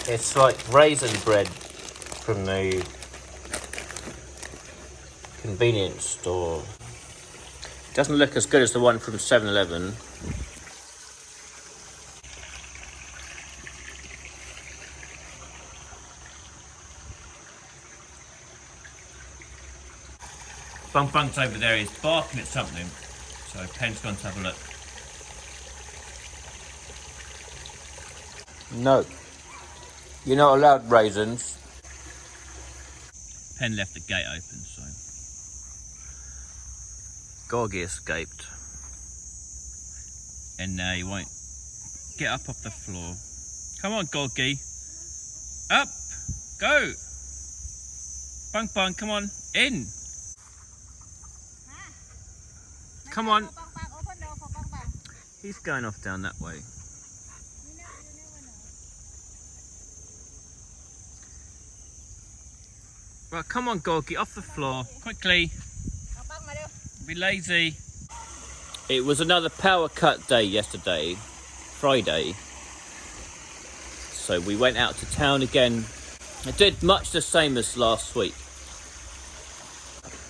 It's like raisin bread from the convenience store. Doesn't look as good as the one from 7-Eleven. Bunk Bunk's over there, he's barking at something. So Pen's gone to have a look. No. You're not allowed raisins. Pen left the gate open, so Gorgie escaped. And now he won't get up off the floor. Come on, Gorgie. Up! Go! Bunk Bunk, come on, in! Come on. He's going off down that way. Right, come on, Gorgie, off the floor, quickly. Be lazy. It was another power cut day yesterday, Friday. So we went out to town again. I did much the same as last week.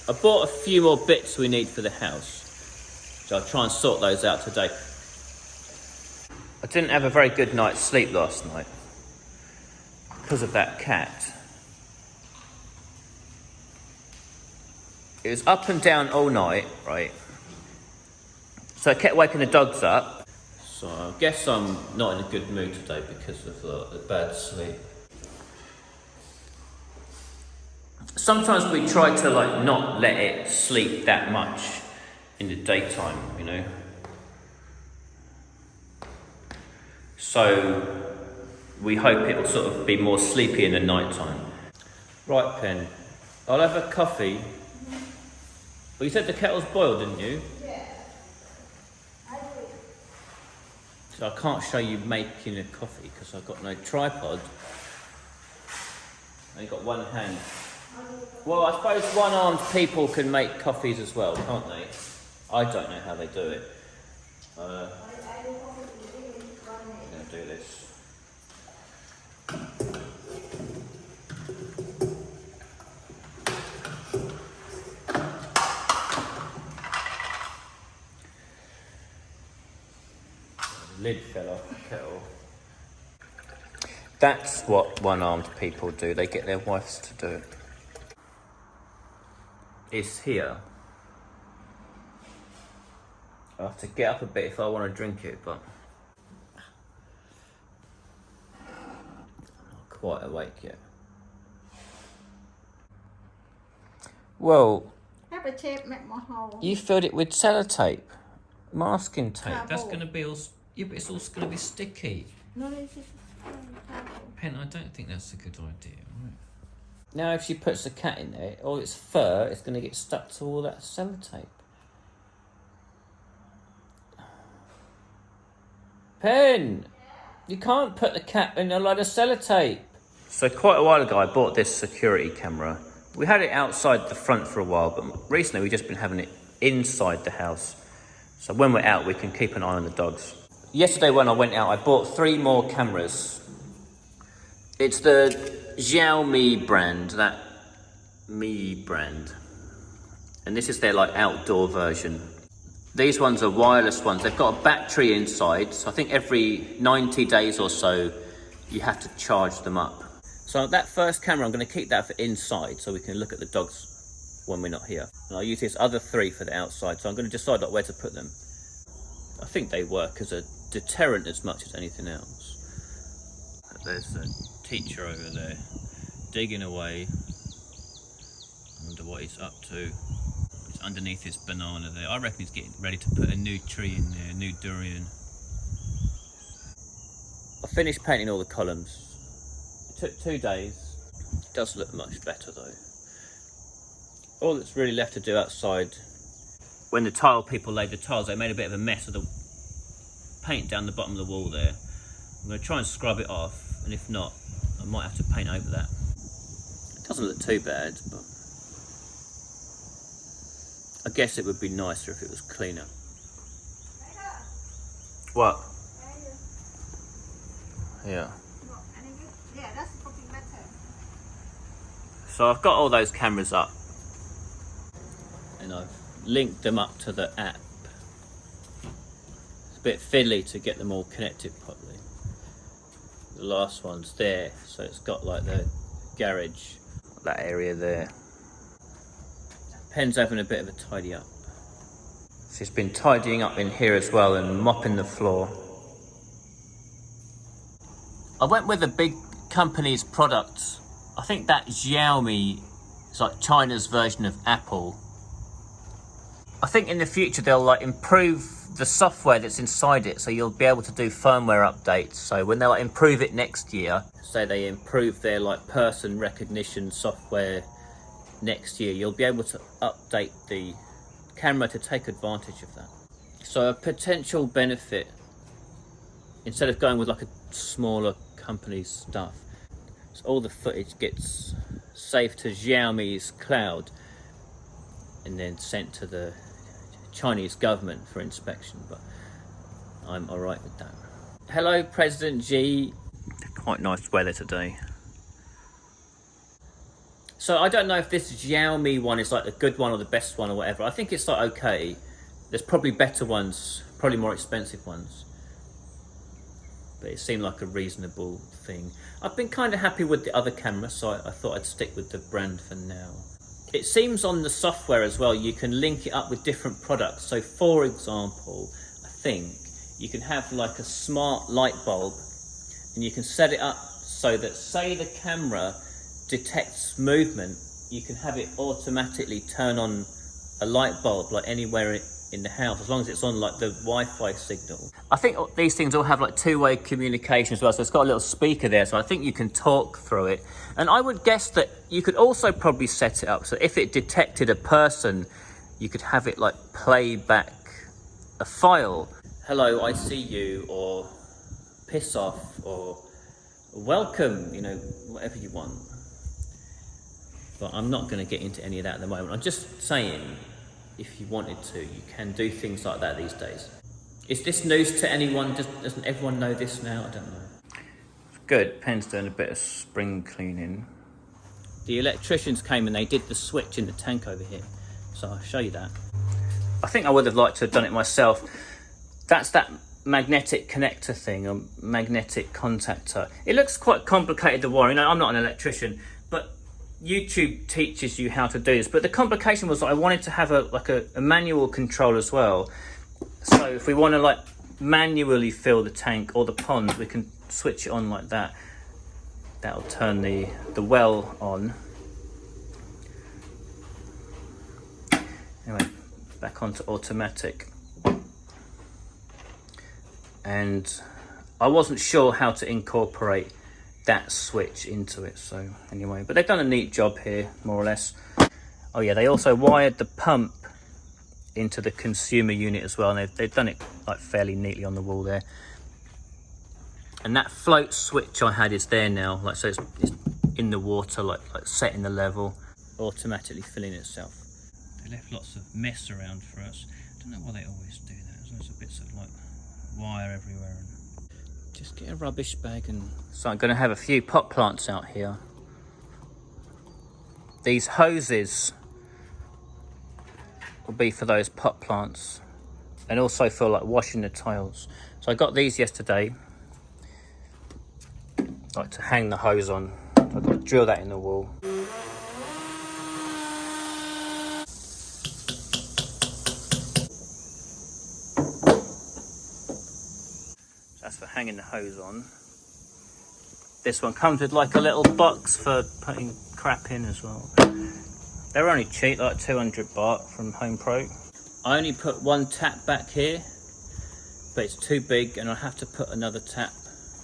I bought a few more bits we need for the house. So I'll try and sort those out today. I didn't have a very good night's sleep last night because of that cat. It was up and down all night, right? So I kept waking the dogs up. So I guess I'm not in a good mood today because of the bad sleep. Sometimes we try to not let it sleep that much in the daytime, you know. So we hope it will sort of be more sleepy in the night time. Right, Pen, I'll have a coffee. Well, you said the kettle's boiled, didn't you? Yeah. So I can't show you making a coffee because I've got no tripod. I only got one hand. Well, I suppose one-armed people can make coffees as well, can't they? I don't know how they do it. I'm going to do this. The lid fell off the kettle. That's what one-armed people do. They get their wives to do it. It's here. I have to get up a bit if I want to drink it, but I'm not quite awake yet. Well, you filled it with sellotape, masking tape. That's going to be all. Yeah, but it's all going to be sticky. No, it's just Pen, I don't think that's a good idea. Right. Now, if she puts the cat in there, all its fur, it's going to get stuck to all that sellotape. Pen, you can't put the cat in a load of sellotape. So quite a while ago, I bought this security camera. We had it outside the front for a while, but recently we've just been having it inside the house. So when we're out, we can keep an eye on the dogs. Yesterday when I went out, I bought 3 more cameras. It's the Xiaomi brand, that Mi brand. And this is their outdoor version. These ones are wireless ones. They've got a battery inside, so I think every 90 days or so, you have to charge them up. So that first camera, I'm going to keep that for inside, so we can look at the dogs when we're not here. And I'll use this other 3 for the outside, so I'm going to decide where to put them. I think they work as a deterrent as much as anything else. There's a teacher over there, digging away. I wonder what he's up to. Underneath this banana there. I reckon he's getting ready to put a new tree in there, a new durian. I finished painting all the columns. It took 2 days. It does look much better though. All that's really left to do outside, when the tile people laid the tiles, they made a bit of a mess of the paint down the bottom of the wall there. I'm going to try and scrub it off, and if not, I might have to paint over that. It doesn't look too bad, but I guess it would be nicer if it was cleaner. What? Yeah. So I've got all those cameras up and I've linked them up to the app. It's a bit fiddly to get them all connected properly. The last one's there, so it's got like the garage, that area there. Pen's having a bit of a tidy up. She's been tidying up in here as well and mopping the floor. I went with a big company's product. I think that Xiaomi is like China's version of Apple. I think in the future they'll like improve the software that's inside it, so you'll be able to do firmware updates. So when they like improve it next year, say they improve their like person recognition software next year, you'll be able to update the camera to take advantage of that. So a potential benefit, instead of going with like a smaller company's stuff, so all the footage gets saved to Xiaomi's cloud and then sent to the Chinese government for inspection, but I'm alright with that. Hello President Xi. Quite nice weather today. So I don't know if this Xiaomi one is like the good one or the best one or whatever. I think it's like okay. There's probably better ones, probably more expensive ones. But it seemed like a reasonable thing. I've been kind of happy with the other camera, so I thought I'd stick with the brand for now. It seems on the software as well, you can link it up with different products. So for example, I think you can have like a smart light bulb and you can set it up so that, say the camera detects movement, you can have it automatically turn on a light bulb like anywhere in the house, as long as it's on like the Wi-Fi signal. I think these things all have like two-way communication as well, so it's got a little speaker there, so I think you can talk through it. And I would guess that you could also probably set it up so if it detected a person, you could have it like play back a file. Hello, I see you, or piss off, or welcome, you know, whatever you want. But I'm not going to get into any of that at the moment. I'm just saying, if you wanted to, you can do things like that these days. Is this news to anyone? Doesn't everyone know this now? I don't know. Good. Pen's doing a bit of spring cleaning. The electricians came and they did the switch in the tank over here. So I'll show you that. I think I would have liked to have done it myself. That's that magnetic connector thing, or magnetic contactor. It looks quite complicated, the wiring. I'm not an electrician, but YouTube teaches you how to do this. But the complication was that I wanted to have a manual control as well. So if we want to like manually fill the tank or the pond, we can switch it on like that. That'll turn the well on. Anyway, back onto automatic. And I wasn't sure how to incorporate that switch into it, so anyway, but they've done a neat job here, more or less. Oh yeah, they also wired the pump into the consumer unit as well, and they've done it like fairly neatly on the wall there. And that float switch I had is there now, like so it's in the water, like setting the level, automatically filling itself. They left lots of mess around for us. I don't know why they always do that. There's bits of like wire everywhere. And just get a rubbish bag. And so I'm going to have a few pot plants out here. These hoses will be for those pot plants and also for like washing the tiles. So I got these yesterday, like to hang the hose on. I've got to drill that in the wall. That's for hanging the hose on. This one comes with like a little box for putting crap in as well. They're only cheap, like 200 baht from Home Pro. I only put one tap back here, but it's too big and I have to put another tap.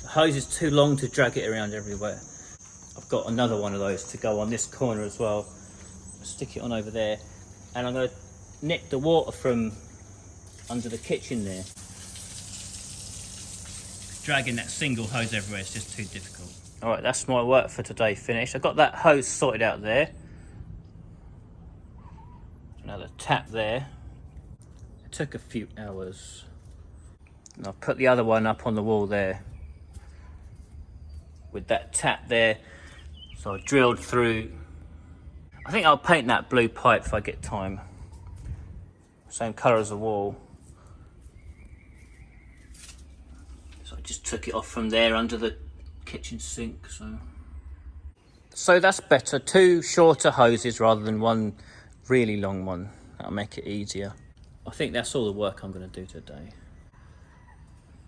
The hose is too long to drag it around everywhere. I've got another one of those to go on this corner as well. Stick it on over there. And I'm going to nick the water from under the kitchen there. Dragging that single hose everywhere is just too difficult. All right, that's my work for today finished. I've got that hose sorted out there. Another tap there. It took a few hours. And I've put the other one up on the wall there with that tap there. So I drilled through I think I'll paint that blue pipe if I get time. Same colour as the wall. So I just took it off from there under the kitchen sink. So that's better. 2 shorter hoses rather than one really long one. That'll make it easier. I think that's all the work I'm going to do today.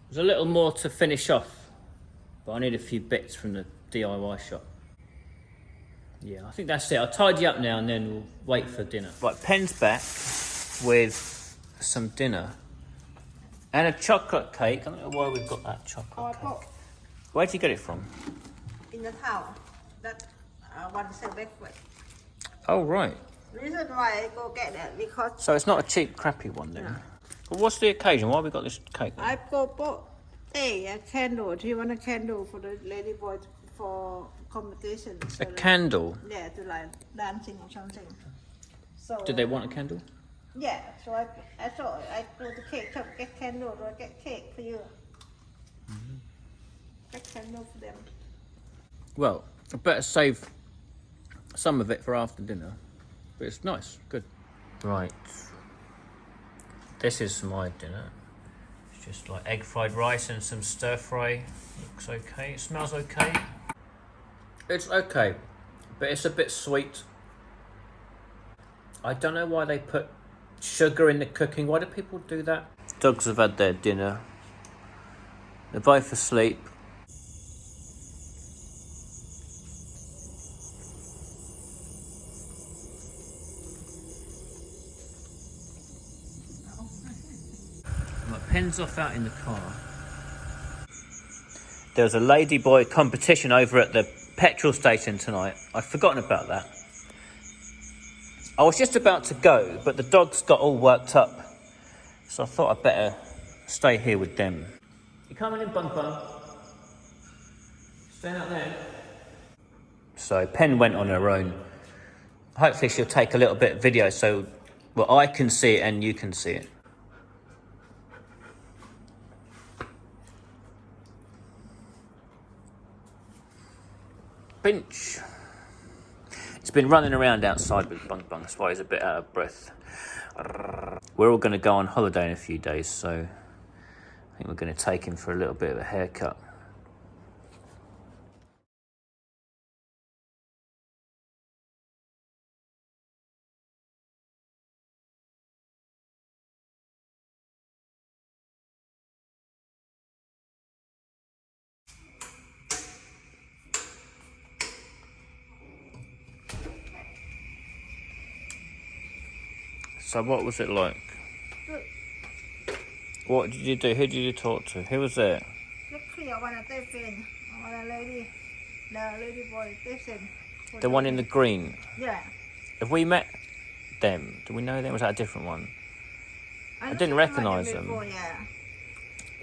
There's a little more to finish off, but I need a few bits from the DIY shop. Yeah, I think that's it. I'll tidy up now and then we'll wait for dinner. Right, Pen's back with some dinner and a chocolate cake. I don't know why we've got that chocolate cake. Where'd you get it from? In the town. That one sell breakfast. Oh, right. Reason why I go get that because. So it's not a cheap, crappy one then? No. But what's the occasion? Why have we got this cake? I bought a candle. Do you want a candle for the lady boy for competition? So a candle? Yeah, to like dancing or something. So. Did they want a candle? Yeah, so I thought I go to cake shop, get candle, or I get cake for you. Get candle for them. Well, I better save some of it for after dinner. But it's nice, good. Right. This is my dinner. It's just like egg fried rice and some stir fry. Looks okay, it smells okay. It's okay, but it's a bit sweet. I don't know why they put sugar in the cooking. Why do people do that? Dogs have had their dinner. They're both asleep. My Pen's off out in the car. There was a ladyboy competition over at the petrol station tonight. I'd forgotten about that. I was just about to go, but the dogs got all worked up. So I thought I'd better stay here with them. You coming in, Bung Bung? Staying out there? So Pen went on her own. Hopefully she'll take a little bit of video so well, I can see it and you can see it. Pinch. It's been running around outside with Bung Bung, that's why he's a bit out of breath. We're all going to go on holiday in a few days, so I think we're going to take him for a little bit of a haircut. So what was it like? Good. What did you do? Who did you talk to? Who was there? The lady boy, the one in the green? Yeah. Have we met them? Do we know them? Was that a different one? I didn't recognise them. Before, yeah.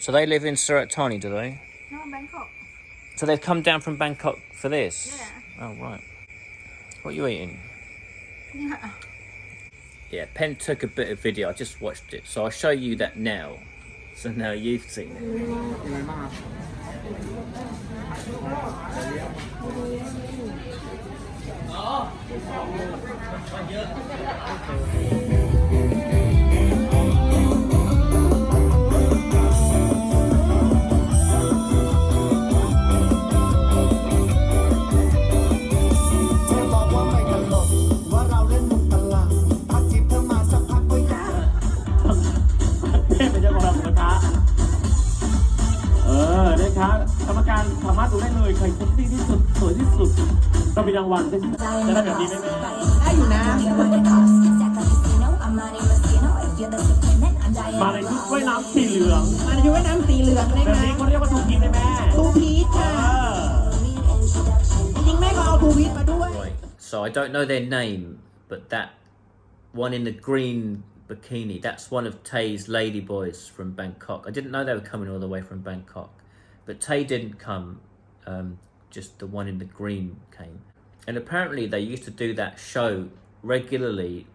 So they live in Surat Thani, do they? No, Bangkok. So they've come down from Bangkok for this? Yeah. Oh, right. What are you eating? Yeah. Yeah, Pen took a bit of video. I just watched it. So I'll show you that now. So now you've seen it. Rangวัลจะได้แบบนี้ไหมแม่ได้อยู่นะมาในชุดว่ายน้ำสีเหลืองมาในชุดว่ายน้ำสีเหลืองได้ไหมแบบนี้เขาเรียกว่าทูพีชได้แม่ทูพีชค่ะจริงแม่ก็เอาทูพีชมาด้วย So I don't know their name, but that one in the green bikini, that's one of Tay's ladyboys from Bangkok. I didn't know they were coming all the way from Bangkok, but Tay didn't come, just the one in the green came. And apparently they used to do that show regularly,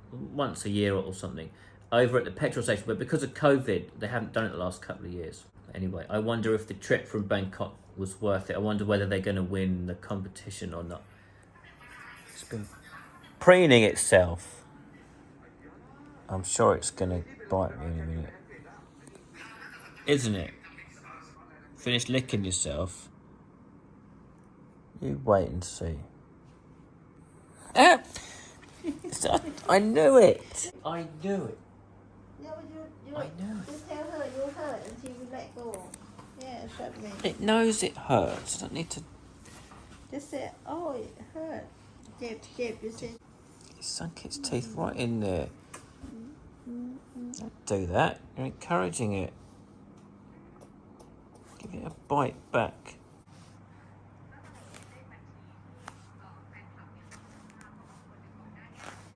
once a year or something, over at the petrol station, but because of COVID, they haven't done it the last couple of years. Anyway, I wonder if the trip from Bangkok was worth it. I wonder whether they're going to win the competition or not. It's been preening itself. I'm sure it's going to bite me in a minute. Isn't it? Finish licking yourself. You wait and see. Ah! I knew it. I knew it. Yeah, but you I know. You tell her you hurt and she will let go. Yeah, that way. It knows it hurts. I don't need to Just say, oh, it hurt. Jeb, you say. It sunk its teeth right in there. Don't do that. You're encouraging it. Give it a bite back.